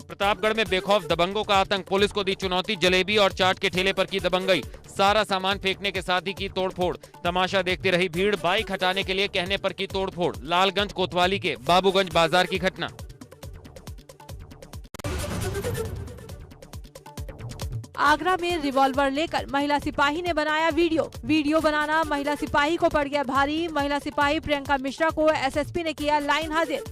प्रतापगढ़ में बेखौफ दबंगों का आतंक, पुलिस को दी चुनौती, जलेबी और चाट के ठेले पर की दबंगई, सारा सामान फेंकने के साथ ही की तोड़फोड़। तमाशा देखते रही भीड़, बाइक हटाने के लिए कहने पर की तोड़फोड़। लालगंज कोतवाली के बाबूगंज बाजार की घटना। आगरा में रिवॉल्वर लेकर महिला सिपाही ने बनाया वीडियो बनाना महिला सिपाही को पड़ गया भारी। महिला सिपाही प्रियंका मिश्रा को एसएसपी ने किया लाइन हाजिर।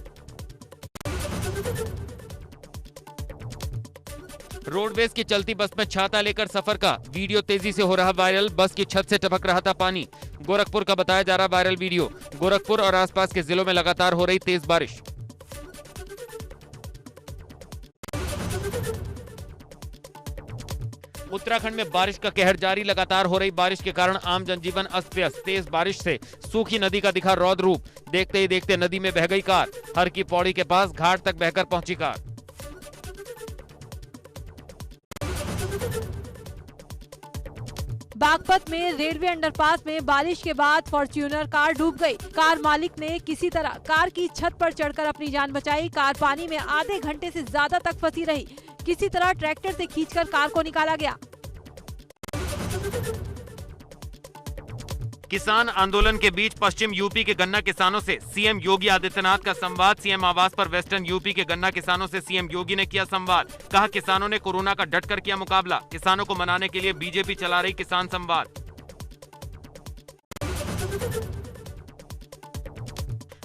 रोडवेज की चलती बस में छाता लेकर सफर का वीडियो तेजी से हो रहा वायरल, बस की छत से टपक रहा था पानी। गोरखपुर का बताया जा रहा वायरल वीडियो। गोरखपुर और आसपास के जिलों में लगातार हो रही तेज बारिश। उत्तराखंड में बारिश का कहर जारी, लगातार हो रही बारिश के कारण आम जनजीवन अस्त व्यस्त। तेज बारिश से सूखी नदी का दिखा रौद्र रूप, देखते ही देखते नदी में बह गई कार। हर की पौड़ी के पास घाट तक बहकर पहुंची कार। बागपत में रेलवे अंडरपास में बारिश के बाद फॉर्च्यूनर कार डूब गई। कार मालिक ने किसी तरह कार की छत पर चढ़कर अपनी जान बचाई। कार पानी में आधे घंटे से ज्यादा तक फंसी रही। किसी तरह ट्रैक्टर से खींचकर कार को निकाला गया। किसान आंदोलन के बीच पश्चिम यूपी के गन्ना किसानों से सीएम योगी आदित्यनाथ का संवाद। सीएम आवास पर वेस्टर्न यूपी के गन्ना किसानों से सीएम योगी ने किया संवाद। कहा किसानों ने कोरोना का डटकर किया मुकाबला। किसानों को मनाने के लिए बीजेपी चला रही किसान संवाद।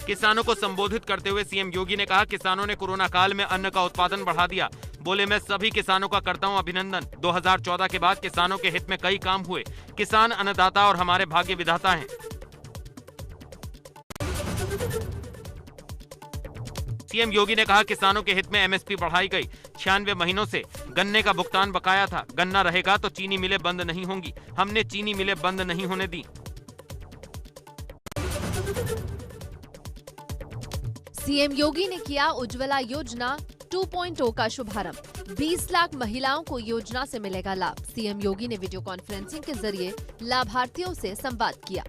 किसानों को संबोधित करते हुए सीएम योगी ने कहा किसानों ने कोरोना काल में अन्न का उत्पादन बढ़ा दिया। बोले मैं सभी किसानों का करता हूं अभिनंदन। 2014 के बाद किसानों के हित में कई काम हुए। किसान अन्नदाता और हमारे भाग्य विधाता हैं। सीएम योगी ने कहा किसानों के हित में एमएसपी बढ़ाई गई। 96 महीनों से गन्ने का भुगतान बकाया था। गन्ना रहेगा तो चीनी मिलें बंद नहीं होंगी। हमने चीनी मिलें बंद नहीं होने दी। सीएम योगी ने किया उज्ज्वला योजना 2.0 का शुभारंभ। 20 लाख महिलाओं को योजना से मिलेगा लाभ। सीएम योगी ने वीडियो कॉन्फ्रेंसिंग के जरिए लाभार्थियों से संवाद किया।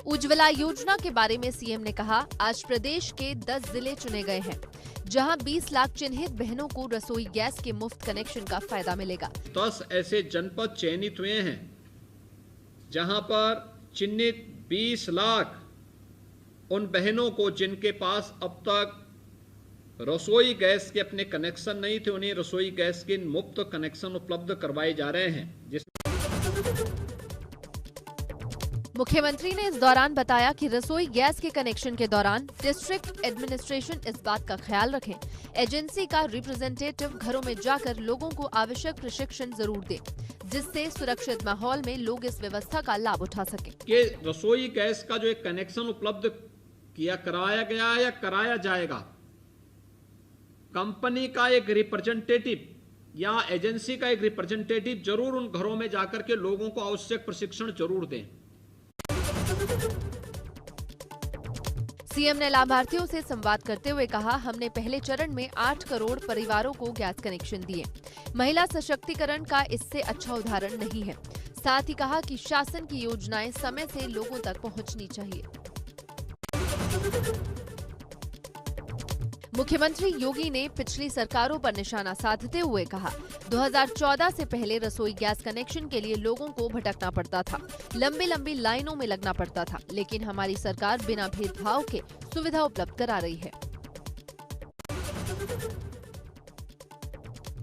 उज्ज्वला योजना के बारे में सीएम ने कहा आज प्रदेश के 10 जिले चुने गए हैं जहां 20 लाख चिन्हित बहनों को रसोई गैस के मुफ्त कनेक्शन का फायदा मिलेगा। 10 ऐसे जनपद चयनित हुए हैं जहां पर चिन्हित 20 लाख उन बहनों को जिनके पास अब तक रसोई गैस के अपने कनेक्शन नहीं थे, उन्हें रसोई गैस के मुफ्त कनेक्शन उपलब्ध करवाए जा रहे हैं। मुख्यमंत्री ने इस दौरान बताया कि रसोई गैस के कनेक्शन के दौरान डिस्ट्रिक्ट एडमिनिस्ट्रेशन इस बात का ख्याल रखें, एजेंसी का रिप्रेजेंटेटिव घरों में जाकर लोगों को आवश्यक प्रशिक्षण जरूर दे, जिससे सुरक्षित माहौल में लोग इस व्यवस्था का लाभ उठा सकें। कि रसोई गैस का जो एक कनेक्शन उपलब्ध कराया गया है या कराया जाएगा, कंपनी का एक रिप्रेजेंटेटिव या एजेंसी का एक रिप्रेजेंटेटिव जरूर उन घरों में जाकर के लोगों को आवश्यक प्रशिक्षण जरूर दें। सीएम ने लाभार्थियों से संवाद करते हुए कहा हमने पहले चरण में 8 करोड़ परिवारों को गैस कनेक्शन दिए। महिला सशक्तिकरण का इससे अच्छा उदाहरण नहीं है। साथ ही कहा कि शासन की योजनाएं समय से लोगों तक पहुंचनी चाहिए। मुख्यमंत्री योगी ने पिछली सरकारों पर निशाना साधते हुए कहा 2014 से पहले रसोई गैस कनेक्शन के लिए लोगों को भटकना पड़ता था, लंबी लंबी लाइनों में लगना पड़ता था, लेकिन हमारी सरकार बिना भेदभाव के सुविधा उपलब्ध करा रही है।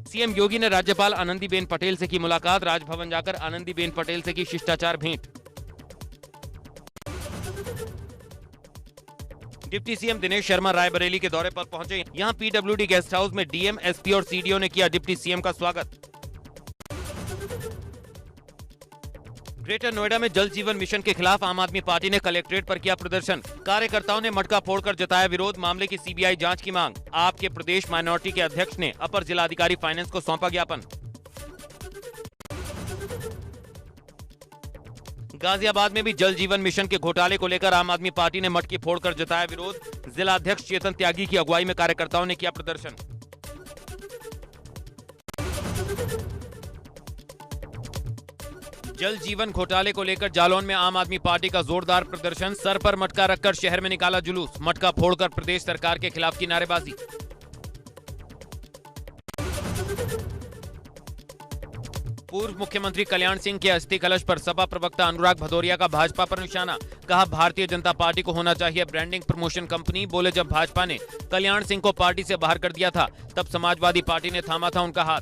सीएम योगी ने राज्यपाल आनंदीबेन पटेल से की मुलाकात। राजभवन जाकर आनंदीबेन पटेल से की शिष्टाचार भेंट। डिप्टी सीएम दिनेश शर्मा रायबरेली के दौरे पर पहुंचे। यहां पीडब्ल्यूडी गेस्ट हाउस में डीएम, एसपी और सीडीओ ने किया डिप्टी सीएम का स्वागत। ग्रेटर नोएडा में जल जीवन मिशन के खिलाफ आम आदमी पार्टी ने कलेक्ट्रेट पर किया प्रदर्शन। कार्यकर्ताओं ने मटका फोड़कर जताया विरोध। मामले की सीबीआई जांच की मांग। आपके प्रदेश माइनॉरिटी के अध्यक्ष ने अपर जिलाधिकारी फाइनेंस को सौंपा ज्ञापन। गाजियाबाद में भी जल जीवन मिशन के घोटाले को लेकर आम आदमी पार्टी ने मटकी फोड़कर जताया विरोध। जिला अध्यक्ष चेतन त्यागी की अगुवाई में कार्यकर्ताओं ने किया प्रदर्शन। जल जीवन घोटाले को लेकर जालौन में आम आदमी पार्टी का जोरदार प्रदर्शन। सर पर मटका रखकर शहर में निकाला जुलूस। मटका फोड़कर प्रदेश सरकार के खिलाफ की नारेबाजी। पूर्व मुख्यमंत्री कल्याण सिंह के अस्थि कलश पर सपा प्रवक्ता अनुराग भदौरिया का भाजपा पर निशाना। कहा, भारतीय जनता पार्टी को होना चाहिए ब्रांडिंग प्रमोशन कंपनी। बोले, जब भाजपा ने कल्याण सिंह को पार्टी से बाहर कर दिया था तब समाजवादी पार्टी ने थामा था उनका हाथ।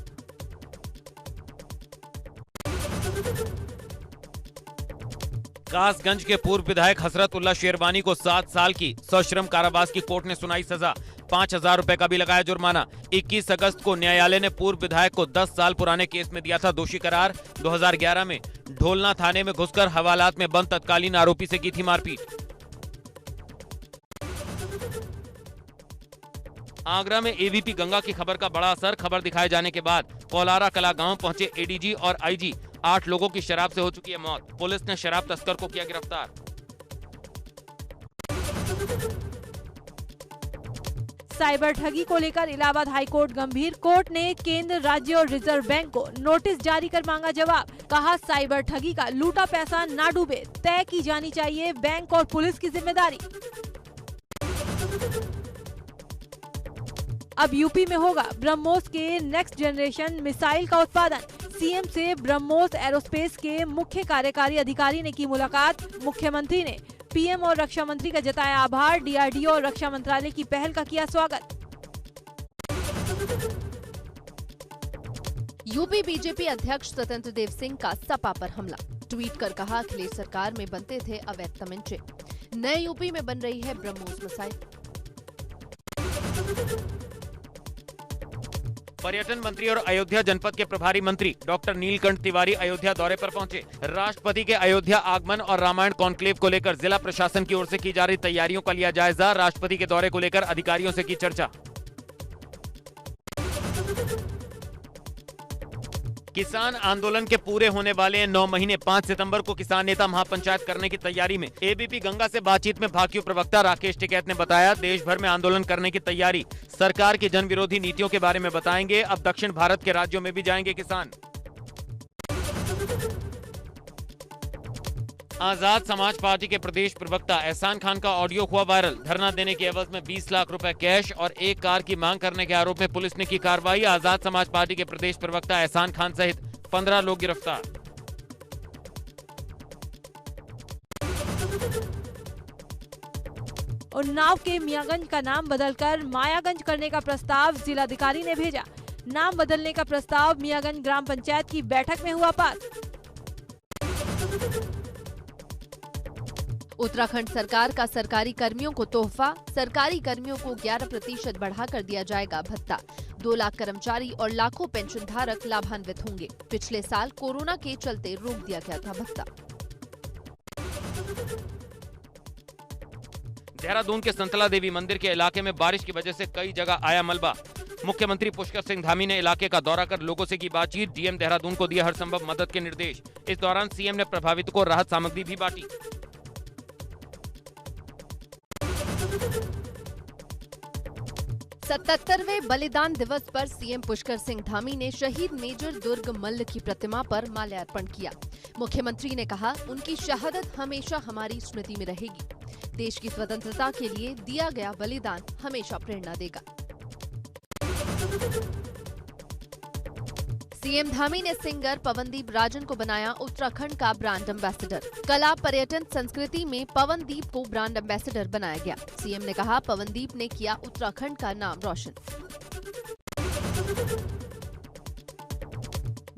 कासगंज के पूर्व विधायक हसरतुल्लाह शेरवानी को 7 साल की सश्रम कारावास की कोर्ट ने सुनाई सजा। 5,000 रुपए का भी लगाया जुर्माना। 21 अगस्त को न्यायालय ने पूर्व विधायक को 10 साल पुराने केस में दिया था दोषी करार। 2011 में ढोलना थाने में घुसकर हवालात में बंद तत्कालीन आरोपी से की थी मारपीट। आगरा में एबीपी गंगा की खबर का बड़ा असर। खबर दिखाए जाने के बाद कोलारा कला गांव पहुंचे एडीजी और आईजी। 8 लोगों की शराब से हो चुकी है मौत। पुलिस ने शराब तस्कर को किया गिरफ्तार। साइबर ठगी को लेकर इलाहाबाद हाईकोर्ट गंभीर। कोर्ट ने केंद्र, राज्य और रिजर्व बैंक को नोटिस जारी कर मांगा जवाब। कहा, साइबर ठगी का लूटा पैसा ना डूबे, तय की जानी चाहिए बैंक और पुलिस की जिम्मेदारी। अब यूपी में होगा ब्रह्मोस के नेक्स्ट जनरेशन मिसाइल का उत्पादन। सीएम से ब्रह्मोस एरोस्पेस के मुख्य कार्यकारी अधिकारी ने की मुलाकात। मुख्यमंत्री ने पीएम और रक्षा मंत्री का जताया आभार। डीआरडीओ और रक्षा मंत्रालय की पहल का किया स्वागत। यूपी बीजेपी अध्यक्ष स्वतंत्र देव सिंह का सपा पर हमला। ट्वीट कर कहा, अखिलेश सरकार में बनते थे अवैध तमंचे, नए यूपी में बन रही है ब्रह्मोस मिसाइल। पर्यटन मंत्री और अयोध्या जनपद के प्रभारी मंत्री डॉक्टर नीलकंठ तिवारी अयोध्या दौरे पर पहुंचे। राष्ट्रपति के अयोध्या आगमन और रामायण कॉन्क्लेव को लेकर जिला प्रशासन की ओर से की जा रही तैयारियों का लिया जायजा। राष्ट्रपति के दौरे को लेकर अधिकारियों से की चर्चा। किसान आंदोलन के पूरे होने वाले 9 महीने 5 सितंबर को किसान नेता महापंचायत करने की तैयारी में। एबीपी गंगा से बातचीत में भाकियू प्रवक्ता राकेश टिकैत ने बताया, देश भर में आंदोलन करने की तैयारी। सरकार की जन विरोधी नीतियों के बारे में बताएंगे। अब दक्षिण भारत के राज्यों में भी जाएंगे किसान। आजाद समाज पार्टी के प्रदेश प्रवक्ता एहसान खान का ऑडियो हुआ वायरल। धरना देने की एवज में 20 लाख रुपए कैश और एक कार की मांग करने के आरोप में पुलिस ने की कार्रवाई। आजाद समाज पार्टी के प्रदेश प्रवक्ता एहसान खान सहित 15 लोग गिरफ्तार। उन्नाव के मियागंज का नाम बदलकर मायागंज करने का प्रस्ताव जिलाधिकारी ने भेजा। नाम बदलने का प्रस्ताव मियागंज ग्राम पंचायत की बैठक में हुआ पास। उत्तराखंड सरकार का सरकारी कर्मियों को तोहफा। सरकारी कर्मियों को 11% बढ़ाकर दिया जाएगा भत्ता। 2 लाख कर्मचारी और लाखों पेंशन धारक लाभान्वित होंगे। पिछले साल कोरोना के चलते रोक दिया गया था भत्ता। देहरादून के संतला देवी मंदिर के इलाके में बारिश की वजह से कई जगह आया मलबा। मुख्यमंत्री पुष्कर सिंह धामी ने इलाके का दौरा कर लोगों से की बातचीत। डीएम देहरादून को दिए हर संभव मदद के निर्देश। इस दौरान सीएम ने प्रभावितों को राहत सामग्री भी बांटी। सतहत्तरवें बलिदान दिवस पर सीएम पुष्कर सिंह धामी ने शहीद मेजर दुर्ग मल्ल की प्रतिमा पर माल्यार्पण किया। मुख्यमंत्री ने कहा, उनकी शहादत हमेशा हमारी स्मृति में रहेगी। देश की स्वतंत्रता के लिए दिया गया बलिदान हमेशा प्रेरणा देगा। सीएम धामी ने सिंगर पवनदीप राजन को बनाया उत्तराखंड का ब्रांड एम्बेसडर। कला, पर्यटन, संस्कृति में पवनदीप को ब्रांड एम्बेसडर बनाया गया। सीएम ने कहा, पवनदीप ने किया उत्तराखंड का नाम रोशन।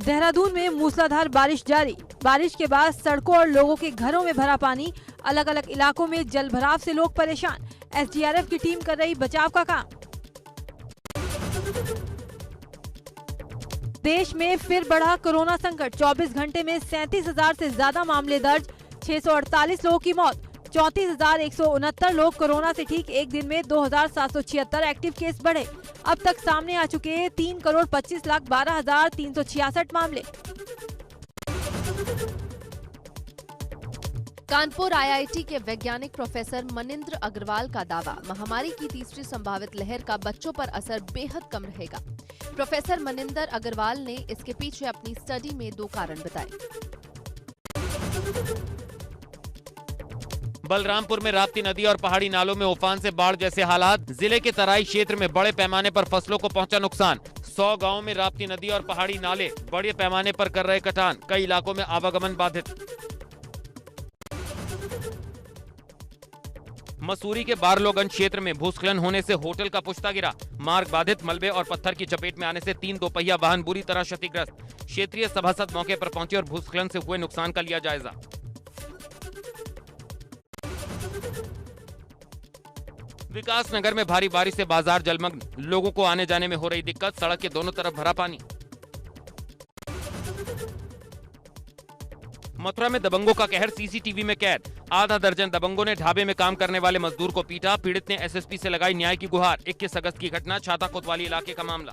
देहरादून में मूसलाधार बारिश जारी। बारिश के बाद सड़कों और लोगों के घरों में भरा पानी। अलग अलग इलाकों में जल भराव से लोग परेशान। एसडीआरएफ की टीम कर रही बचाव का काम। देश में फिर बढ़ा कोरोना संकट। 24 घंटे में 37,000 से ज्यादा मामले दर्ज। 648 लोगों की मौत। 34,169 लोग कोरोना से ठीक। एक दिन में 2,776 एक्टिव केस बढ़े। अब तक सामने आ चुके 3,25,12,366 मामले। कानपुर आईआईटी के वैज्ञानिक प्रोफेसर मनिंद्र अग्रवाल का दावा, महामारी की तीसरी संभावित लहर का बच्चों पर असर बेहद कम रहेगा। प्रोफेसर मनिंदर अग्रवाल ने इसके पीछे अपनी स्टडी में 2 कारण बताए। बलरामपुर में राप्ती नदी और पहाड़ी नालों में उफान से बाढ़ जैसे हालात। जिले के तराई क्षेत्र में बड़े पैमाने पर फसलों को पहुंचा नुकसान। 100 गांवों में राप्ती नदी और पहाड़ी नाले बड़े पैमाने पर कर रहे कटान। कई इलाकों में आवागमन बाधित। मसूरी के बारलोगंज क्षेत्र में भूस्खलन होने से होटल का पुश्ता गिरा। मार्ग बाधित। मलबे और पत्थर की चपेट में आने से 3 दोपहिया वाहन बुरी तरह क्षतिग्रस्त। क्षेत्रीय सभासद मौके पर पहुंचे और भूस्खलन से हुए नुकसान का लिया जायजा। विकासनगर में भारी बारिश से बाजार जलमग्न। लोगों को आने जाने में हो रही दिक्कत। सड़क के दोनों तरफ भरा पानी। मथुरा में दबंगों का कहर सीसीटीवी में कैद। आधा दर्जन दबंगों ने ढाबे में काम करने वाले मजदूर को पीटा। पीड़ित ने एसएसपी से लगाई न्याय की गुहार। 21 अगस्त की घटना, छाता कोतवाली इलाके का मामला।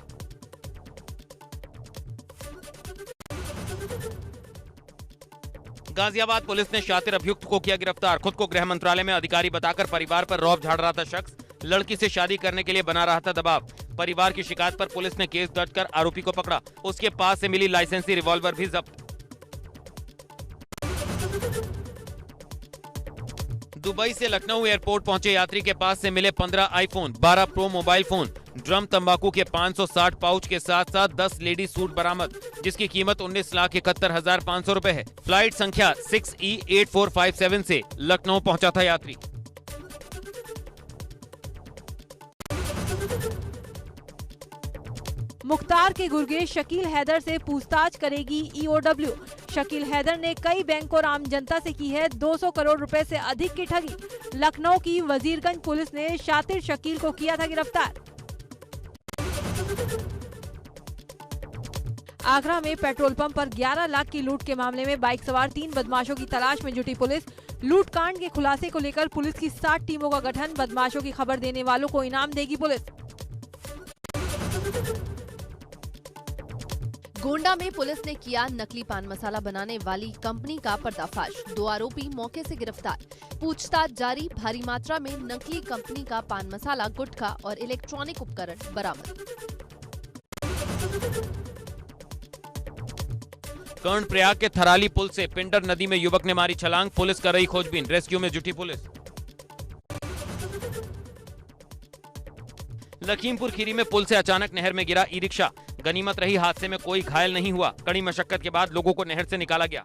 गाजियाबाद पुलिस ने शातिर अभियुक्त को किया गिरफ्तार। खुद को गृह मंत्रालय में अधिकारी बताकर परिवार पर रौब झाड़ रहा था शख्स। लड़की से शादी करने के लिए बना रहा था दबाव। परिवार की शिकायत पर पुलिस ने केस दर्ज कर आरोपी को पकड़ा। उसके पास से मिली लाइसेंसी रिवॉल्वर भी जब्त। दुबई से लखनऊ एयरपोर्ट पहुंचे यात्री के पास से मिले 15 iPhone, 12 pro mobile phone, drum तंबाकू के 560 पाउच के साथ साथ 10 लेडी सूट बरामद, जिसकी कीमत 19,71,500 रुपए है। फ्लाइट संख्या 6E8457 से लखनऊ पहुंचा था यात्री। मुख्तार के गुर्गेश शकील हैदर से पूछताछ करेगी ईओडब्ल्यू। शकील हैदर ने कई बैंकों और आम जनता से की है 200 करोड़ रुपए से अधिक की ठगी। लखनऊ की वजीरगंज पुलिस ने शातिर शकील को किया था गिरफ्तार। आगरा में पेट्रोल पंप पर 11 लाख की लूट के मामले में बाइक सवार 3 बदमाशों की तलाश में जुटी पुलिस। लूटकांड के खुलासे को लेकर पुलिस की 60 टीमों का गठन। बदमाशों की खबर देने वालों को इनाम देगी पुलिस। गोंडा में पुलिस ने किया नकली पान मसाला बनाने वाली कंपनी का पर्दाफाश। 2 आरोपी मौके से गिरफ्तार। पूछताछ जारी। भारी मात्रा में नकली कंपनी का पान मसाला, गुटखा और इलेक्ट्रॉनिक उपकरण बरामद। कर्णप्रयाग के थराली पुल से पिंडर नदी में युवक ने मारी छलांग। पुलिस कर रही खोजबीन। रेस्क्यू में जुटी पुलिस। लखीमपुर खीरी में पुल से अचानक नहर में गिरा ई-रिक्शा। गनीमत रही हादसे में कोई घायल नहीं हुआ। कड़ी मशक्कत के बाद लोगों को नहर से निकाला गया।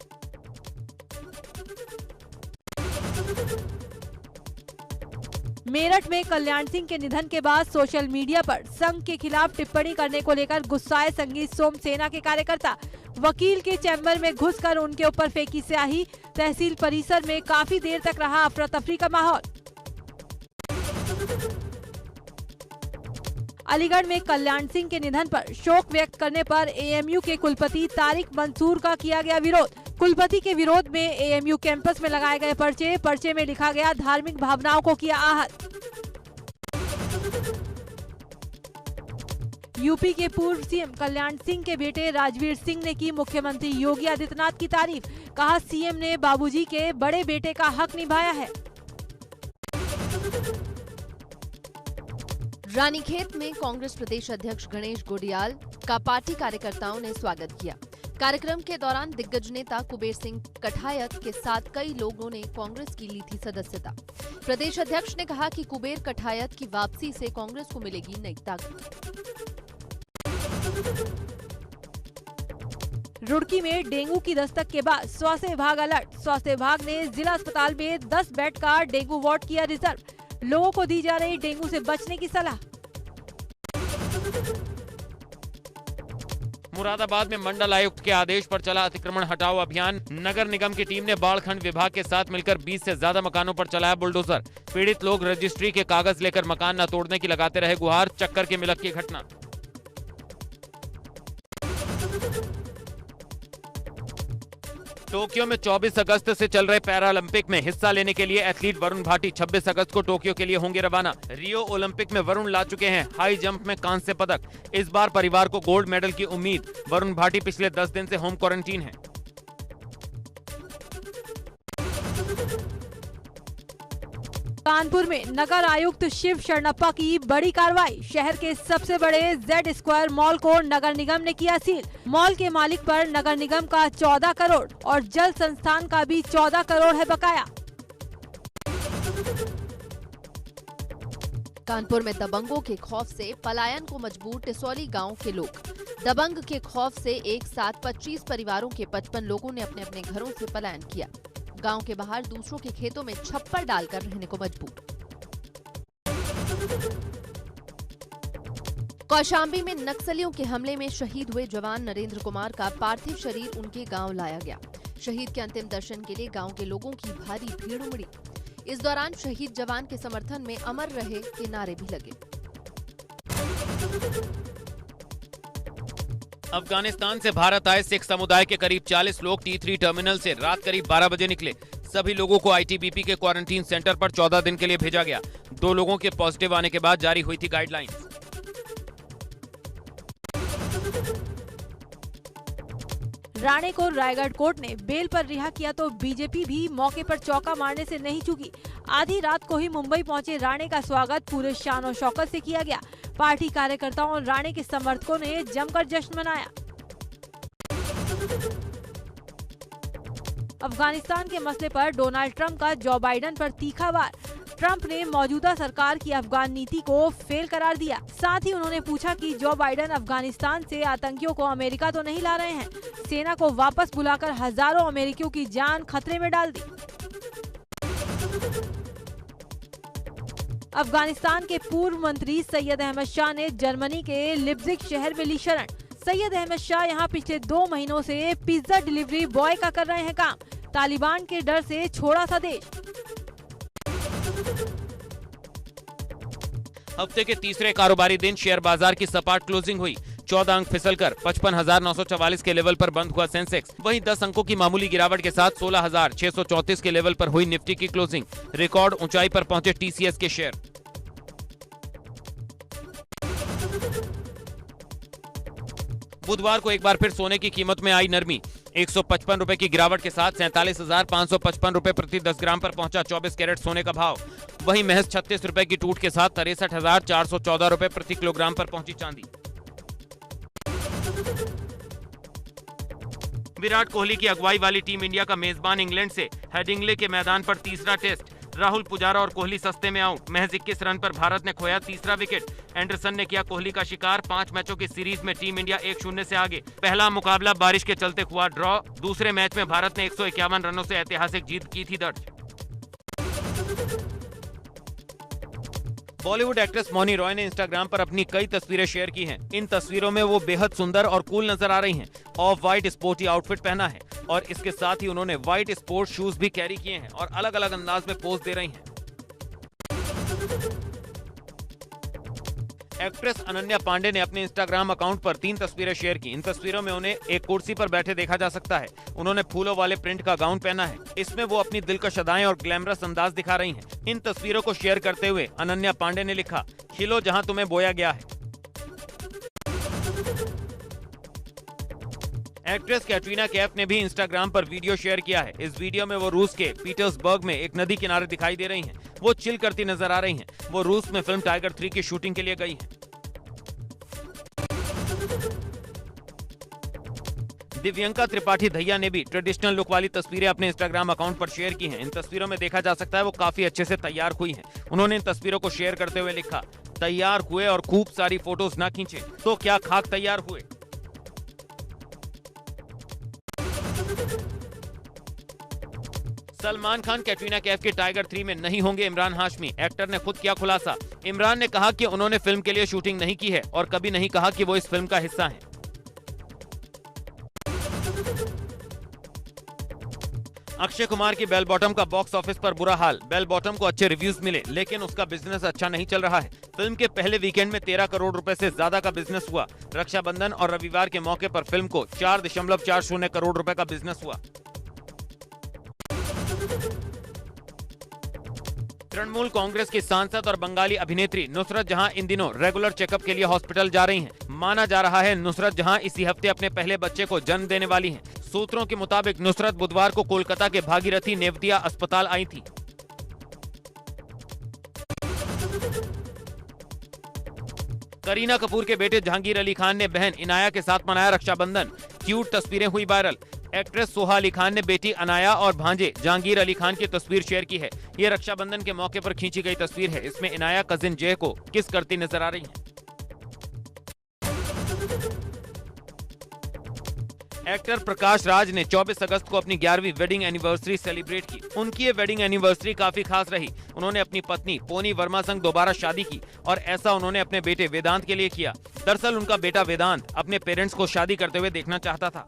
मेरठ में कल्याण सिंह के निधन के बाद सोशल मीडिया पर संघ के खिलाफ टिप्पणी करने को लेकर गुस्साए संगीत सोम सेना के कार्यकर्ता। वकील के चैम्बर में घुसकर उनके ऊपर फेंकी स्याही। तहसील परिसर में काफी देर तक रहा अफरा तफरी का माहौल। अलीगढ़ में कल्याण सिंह के निधन पर शोक व्यक्त करने पर एएमयू के कुलपति तारिक मंसूर का किया गया विरोध। कुलपति के विरोध में एएमयू कैंपस में लगाए गए पर्चे में लिखा गया धार्मिक भावनाओं को किया आहत। यूपी के पूर्व सीएम कल्याण सिंह के बेटे राजवीर सिंह ने की मुख्यमंत्री योगी आदित्यनाथ की तारीफ। कहा सीएम ने बाबूजी के बड़े बेटे का हक निभाया है। रानीखेत में कांग्रेस प्रदेश अध्यक्ष गणेश गोडियाल का पार्टी कार्यकर्ताओं ने स्वागत किया। कार्यक्रम के दौरान दिग्गज नेता कुबेर सिंह कठायत के साथ कई लोगों ने कांग्रेस की ली थी सदस्यता। प्रदेश अध्यक्ष ने कहा कि कुबेर कठायत की वापसी से कांग्रेस को मिलेगी नई ताकत। रुड़की में डेंगू की दस्तक के बाद स्वास्थ्य विभाग अलर्ट। स्वास्थ्य विभाग ने जिला अस्पताल में 10 बेड का डेंगू वार्ड किया रिजर्व। लोगों को दी जा रही डेंगू से बचने की सलाह। मुरादाबाद में मंडल आयुक्त के आदेश पर चला अतिक्रमण हटाओ अभियान। नगर निगम की टीम ने बाढ़खंड विभाग के साथ मिलकर 20 से ज्यादा मकानों पर चलाया बुलडोजर। पीड़ित लोग रजिस्ट्री के कागज लेकर मकान न तोड़ने की लगाते रहे गुहार। चक्कर के मिलक की घटना। टोक्यो में 24 अगस्त से चल रहे पैरालंपिक में हिस्सा लेने के लिए एथलीट वरुण भाटी 26 अगस्त को टोक्यो के लिए होंगे रवाना। रियो ओलंपिक में वरुण ला चुके हैं हाई जंप में कांस्य पदक। इस बार परिवार को गोल्ड मेडल की उम्मीद। वरुण भाटी पिछले 10 दिन से होम क्वारंटीन हैं। कानपुर में नगर आयुक्त शिव शरणप्पा की बड़ी कार्रवाई। शहर के सबसे बड़े Z² मॉल को नगर निगम ने किया सील। मॉल के मालिक पर नगर निगम का 14 करोड़ और जल संस्थान का भी 14 करोड़ है बकाया। कानपुर में दबंगों के खौफ से पलायन को मजबूर टिसौली गांव के लोग। दबंग के खौफ से एक साथ 25 परिवारों के 55 लोगों ने अपने अपने घरों से पलायन किया। गांव के बाहर दूसरों के खेतों में छप्पर डालकर रहने को मजबूर। कौशाम्बी में नक्सलियों के हमले में शहीद हुए जवान नरेंद्र कुमार का पार्थिव शरीर उनके गांव लाया गया। शहीद के अंतिम दर्शन के लिए गांव के लोगों की भारी भीड़ उमड़ी। इस दौरान शहीद जवान के समर्थन में अमर रहे के नारे भी लगे। अफगानिस्तान से भारत आए सिख समुदाय के करीब 40 लोग T3 टर्मिनल से रात करीब 12 बजे निकले। सभी लोगों को ITBP के क्वारंटीन सेंटर पर 14 दिन के लिए भेजा गया। 2 लोगों के पॉजिटिव आने के बाद जारी हुई थी गाइडलाइन। राणे को रायगढ़ कोर्ट ने बेल पर रिहा किया तो बीजेपी भी मौके पर चौका मारने से नहीं चूकी। आधी रात को ही मुंबई पहुंचे राणे का स्वागत पूरे शान और शौकत से किया गया। पार्टी कार्यकर्ताओं और राणे के समर्थकों ने जमकर जश्न मनाया। अफगानिस्तान के मसले पर डोनाल्ड ट्रंप का जो बाइडेन पर तीखा वार। ट्रंप ने मौजूदा सरकार की अफगान नीति को फेल करार दिया। साथ ही उन्होंने पूछा कि जो बाइडेन अफगानिस्तान से आतंकियों को अमेरिका तो नहीं ला रहे हैं। सेना को वापस बुलाकर हजारों अमेरिकियों की जान खतरे में डाल दी। अफगानिस्तान के पूर्व मंत्री सैयद अहमद शाह ने जर्मनी के लिप्जिग शहर में ली शरण। सैयद अहमद शाह यहां पिछले 2 महीनों से पिज्जा डिलीवरी बॉय का कर रहे हैं काम। तालिबान के डर से छोड़ा था देश। हफ्ते के तीसरे कारोबारी दिन शेयर बाजार की सपाट क्लोजिंग हुई। 14 अंक फिसलकर 55,944 के लेवल पर बंद हुआ सेंसेक्स। वहीं 10 अंकों की मामूली गिरावट के साथ 16,634 के लेवल पर हुई निफ्टी की क्लोजिंग। रिकॉर्ड ऊंचाई पर पहुंचे TCS के शेयर। बुधवार को एक बार फिर सोने की कीमत में आई नरमी। 155 रुपए की गिरावट के साथ 47,555 रुपए प्रति 10 ग्राम पर पहुंचा 24 कैरेट सोने का भाव। वहीं महज 36 रुपए की टूट के साथ 63,414 रुपए प्रति किलोग्राम पर पहुंची चांदी। विराट कोहली की अगुवाई वाली टीम इंडिया का मेजबान इंग्लैंड से हेडिंग्ले के मैदान पर तीसरा टेस्ट। राहुल, पुजारा और कोहली सस्ते में आउट। महज 21 रन पर भारत ने खोया तीसरा विकेट। एंडरसन ने किया कोहली का शिकार। 5 मैचों की सीरीज में टीम इंडिया 1-0 से आगे। पहला मुकाबला बारिश के चलते हुआ ड्रॉ। दूसरे मैच में भारत ने 151 रनों से ऐतिहासिक जीत की थी दर्ज। बॉलीवुड एक्ट्रेस मौनी रॉय ने इंस्टाग्राम पर अपनी कई तस्वीरें शेयर की हैं। इन तस्वीरों में वो बेहद सुंदर और कूल नजर आ रही हैं। ऑफ वाइट स्पोर्टी आउटफिट पहना है और इसके साथ ही उन्होंने व्हाइट स्पोर्ट शूज भी कैरी किए हैं और अलग अलग अंदाज में पोज दे रही हैं। एक्ट्रेस अनन्या पांडे ने अपने इंस्टाग्राम अकाउंट पर 3 तस्वीरें शेयर की। इन तस्वीरों में उन्हें एक कुर्सी पर बैठे देखा जा सकता है। उन्होंने फूलों वाले प्रिंट का गाउन पहना है। इसमें वो अपनी दिलकश अदाएं और ग्लैमरस अंदाज दिखा रही हैं। इन तस्वीरों को शेयर करते हुए अनन्या पांडे ने लिखा, खिलो जहां तुम्हें बोया गया है। एक्ट्रेस कैटरीना कैफ ने भी इंस्टाग्राम पर वीडियो शेयर किया है। इस वीडियो में वो रूस के पीटर्सबर्ग में एक नदी किनारे दिखाई दे रही हैं। वो चिल करती नजर आ रही हैं। वो रूस में फिल्म टाइगर 3 की शूटिंग के लिए गई हैं। दिव्यंका त्रिपाठी दहिया ने भी ट्रेडिशनल लुक वाली तस्वीरें अपने इंस्टाग्राम अकाउंट पर शेयर की हैं। इन तस्वीरों में देखा जा सकता है वो काफी अच्छे से तैयार हुई हैं। उन्होंने इन तस्वीरों को शेयर करते हुए लिखा, तैयार हुए और खूब सारी फोटोज ना खींचे तो क्या खाक तैयार हुए। सलमान खान कैटरीना कैफ के टाइगर 3 में नहीं होंगे इमरान हाशमी। एक्टर ने खुद किया खुलासा। इमरान ने कहा कि उन्होंने फिल्म के लिए शूटिंग नहीं की है और कभी नहीं कहा कि वो इस फिल्म का हिस्सा हैं। अक्षय कुमार की बेल बॉटम का बॉक्स ऑफिस पर बुरा हाल। बेल बॉटम को अच्छे रिव्यूज मिले लेकिन उसका बिजनेस अच्छा नहीं चल रहा है। फिल्म के पहले वीकेंड में 13 करोड़ रुपए से ज्यादा का बिजनेस हुआ। रक्षाबंधन और रविवार के मौके पर फिल्म को 4.40 करोड़ रुपए का बिजनेस हुआ। तृणमूल कांग्रेस की सांसद और बंगाली अभिनेत्री नुसरत जहां इन दिनों रेगुलर चेकअप के लिए हॉस्पिटल जा रही हैं। माना जा रहा है नुसरत जहां इसी हफ्ते अपने पहले बच्चे को जन्म देने वाली हैं। सूत्रों के मुताबिक नुसरत बुधवार को कोलकाता के भागीरथी नेवतिया अस्पताल आई थी। करीना कपूर के बेटे जहांगीर अली खान ने बहन इनाया के साथ मनाया रक्षाबंधन। क्यूट तस्वीरें हुई वायरल। एक्ट्रेस सोहा अली खान ने बेटी अनाया और भांजे जहांगीर अली खान की तस्वीर शेयर की है। ये रक्षाबंधन के मौके पर खींची गई तस्वीर है। इसमें इनाया कजिन जय को किस करती नजर आ रही है। एक्टर प्रकाश राज ने 24 अगस्त को अपनी 11वीं वेडिंग एनिवर्सरी सेलिब्रेट की। उनकी ये वेडिंग एनिवर्सरी काफी खास रही। उन्होंने अपनी पत्नी पोनी वर्मा संग दोबारा शादी की और ऐसा उन्होंने अपने बेटे वेदांत के लिए किया। दरअसल उनका बेटा वेदांत अपने पेरेंट्स को शादी करते हुए देखना चाहता था।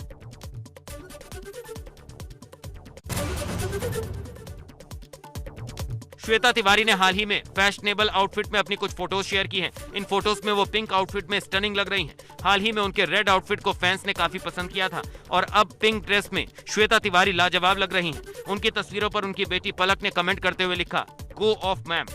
श्वेता तिवारी ने हाल ही में फैशनेबल आउटफिट में अपनी कुछ फोटोज शेयर की हैं। इन फोटोज में वो पिंक आउटफिट में स्टनिंग लग रही हैं। हाल ही में उनके रेड आउटफिट को फैंस ने काफी पसंद किया था और अब पिंक ड्रेस में श्वेता तिवारी लाजवाब लग रही हैं। उनकी तस्वीरों पर उनकी बेटी पलक ने कमेंट करते हुए लिखा, गो ऑफ मैम।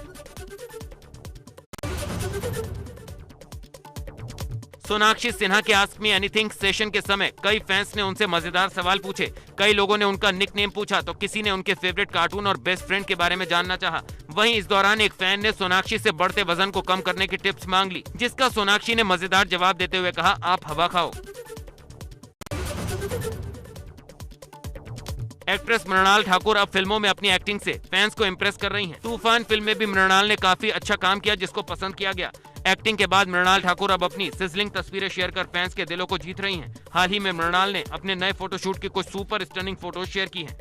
सोनाक्षी सिन्हा के आस्क मी एनीथिंग सेशन के समय कई फैंस ने उनसे मजेदार सवाल पूछे। कई लोगों ने उनका निकनेम पूछा तो किसी ने उनके फेवरेट कार्टून और बेस्ट फ्रेंड के बारे में जानना चाहा। वहीं इस दौरान एक फैन ने सोनाक्षी से बढ़ते वजन को कम करने की टिप्स मांग ली, जिसका सोनाक्षी ने मजेदार जवाब देते हुए कहा, आप हवा खाओ। एक्ट्रेस मृणाल ठाकुर अब फिल्मों में अपनी एक्टिंग से फैंस को इम्प्रेस कर रही हैं। तूफान फिल्म में भी मृणाल ने काफी अच्छा काम किया, जिसको पसंद किया गया। एक्टिंग के बाद मृणाल ठाकुर अब अपनी सिजलिंग तस्वीरें शेयर कर फैंस के दिलों को जीत रही हैं। हाल ही में मृणाल ने अपने नए फोटोशूट की कुछ सुपर स्टनिंग फोटोज शेयर की हैं।